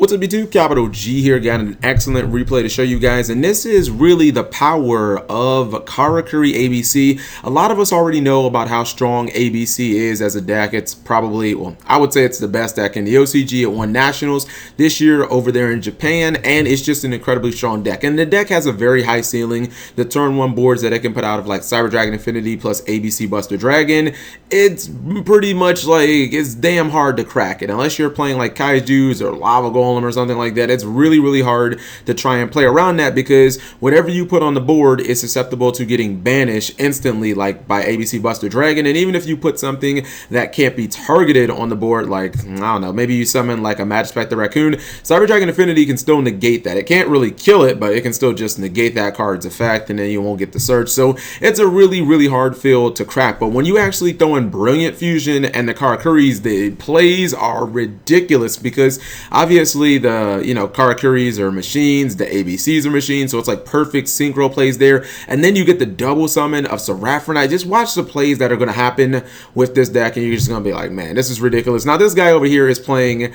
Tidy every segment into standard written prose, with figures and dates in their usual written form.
What's up YouTube? Capital G here, got an excellent replay to show you guys, and this is really the power of Karakuri ABC. A lot of us already know about how strong ABC is as a deck. It's probably, well, I would say it's the best deck in the OCG. It won Nationals this year over there in Japan, and it's just an incredibly strong deck. And the deck has a very high ceiling. The turn 1 boards that it can put out of like Cyber Dragon Infinity plus ABC Buster Dragon, it's pretty much like, it's damn hard to crack it. Unless you're playing like Kaijus or Lava Golem or something like that, it's really hard to try and play around that, because whatever you put on the board is susceptible to getting banished instantly, like by ABC Buster Dragon. And even if you put something that can't be targeted on the board, like, I don't know, maybe you summon like a Magispector Raccoon, Cyber Dragon Infinity can still negate that. It can't really kill it, but it can still just negate that card's effect, and then you won't get the search. So it's a really hard field to crack. But when you actually throw in Brilliant Fusion and the Karakuris, the plays are ridiculous, because obviously the Karakuris are machines, the ABCs are machines, so it's like perfect synchro plays there. And then you get the double summon of Seraphonite. Just watch the plays that are going to happen with this deck, and you're just going to be like, man, this is ridiculous. Now this guy over here is playing,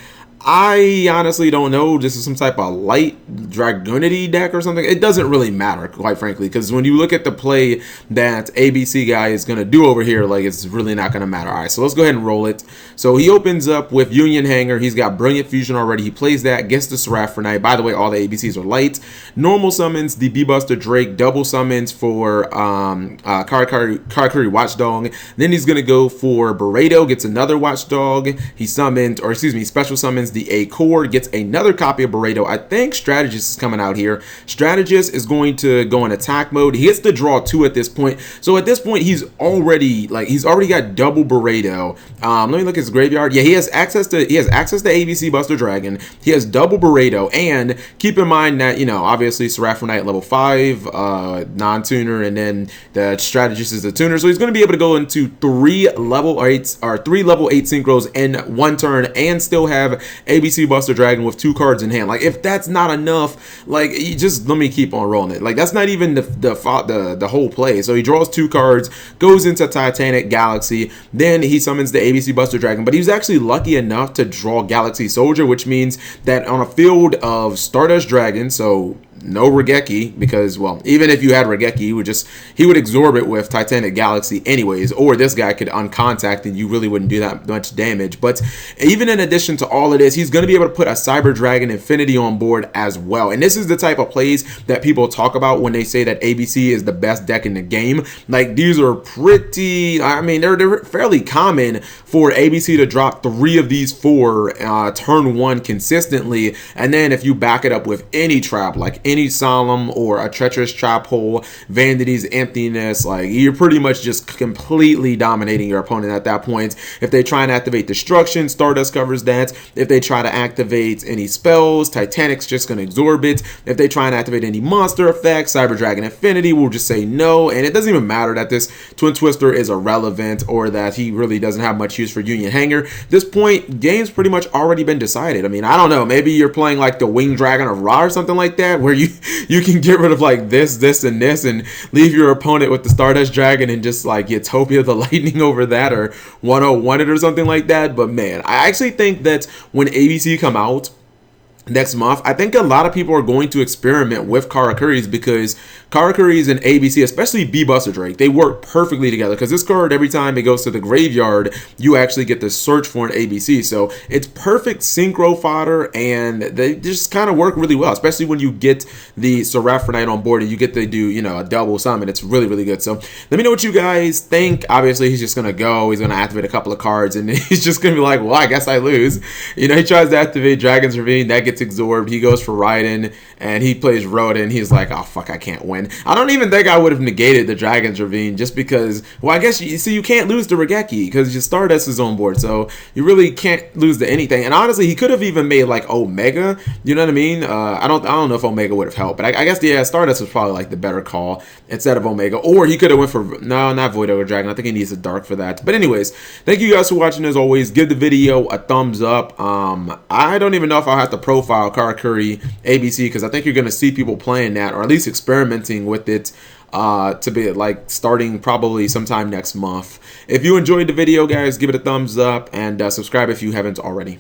I honestly don't know, this is some type of light Dragonity deck or something. It doesn't really matter, quite frankly, because when you look at the play that ABC guy is going to do over here, like, it's really not going to matter. All right, so let's go ahead and roll it. So he opens up with Union Hanger. He's got Brilliant Fusion already. He plays that, gets the Seraphonite. By the way, all the ABCs are light. Normal summons the Buster Drake, double summons for Karakuri Watchdog. Then he's going to go for Burrito, gets another Watchdog. He summons, or excuse me, special summons the A Core, gets another copy of Burrito. I think Strategist is coming out here. Strategist is going to go in attack mode. He gets to draw 2 at this point. So at this point, he's already got double Burrito. Let me look at his graveyard. Yeah, he has access to ABC Buster Dragon. He has double Burrito, and keep in mind that, obviously Seraphonite level 5, non-tuner, and then the Strategist is a tuner. So he's going to be able to go into 3 level 8s or 3 level 8 synchros in 1 turn and still have ABC Buster Dragon with 2 cards in hand. Like, if that's not enough, like, you just let me keep on rolling it. Like, that's not even the whole play. So he draws 2 cards, goes into Titanic Galaxy, then he summons the ABC Buster Dragon. But he was actually lucky enough to draw Galaxy Soldier, which means that on a field of Stardust Dragon, so no Regeki, because, well, even if you had Regeki, he would absorb it with Titanic Galaxy anyways, or this guy could uncontact and you really wouldn't do that much damage. But even in addition to all of this, he's going to be able to put a Cyber Dragon Infinity on board as well. And this is the type of plays that people talk about when they say that ABC is the best deck in the game. Like, these are pretty, I mean, they're fairly common for ABC to drop 3 of these 4 turn 1 consistently, and then if you back it up with any trap, like any Solemn or a Treacherous Trap Hole, Vanity's Emptiness, like, you're pretty much just completely dominating your opponent at that point. If they try and activate Destruction, Stardust covers that. If they try to activate any spells, Titanic's just going to absorb it. If they try and activate any monster effects, Cyber Dragon Infinity will just say no, and it doesn't even matter that this Twin Twister is irrelevant or that he really doesn't have much use for Union Hanger. This point, game's pretty much already been decided. I mean, I don't know, maybe you're playing like the Winged Dragon of Ra or something like that, where you can get rid of like this, and this, and leave your opponent with the Stardust Dragon and just like Utopia the Lightning over that, or 101 it or something like that. But man, I actually think that when ABC come out next month, I think a lot of people are going to experiment with Karakuris, because Karakuris and ABC, especially B Buster Drake, they work perfectly together, because this card, every time it goes to the graveyard, you actually get to search for an ABC. So it's perfect synchro fodder, and they just kind of work really well, especially when you get the Seraphonite on board and you get to do, a double summon. It's really good. So let me know what you guys think. Obviously, he's just going to go, he's going to activate a couple of cards, and he's just going to be like, well, I guess I lose. He tries to activate Dragon's Ravine, that gets absorbed. He goes for Raiden, and he plays Rodin. He's like, oh fuck, I can't win. I don't even think I would have negated the Dragon's Ravine, just because, well, I guess you can't lose to Regeki because your Stardust is on board, so you really can't lose to anything. And honestly, he could have even made like Omega, you know what I mean? I don't know if Omega would have helped, but I guess, yeah, Stardust was probably like the better call instead of Omega. Or he could have went for, no, not Void Ogre Dragon. I think he needs a Dark for that. But anyways, thank you guys for watching. As always, give the video a thumbs up. I don't even know if I'll have to profile Karakuri ABC, because I think you're going to see people playing that, or at least experimenting with it, to be like starting probably sometime next month. If you enjoyed the video, guys, give it a thumbs up, and subscribe if you haven't already.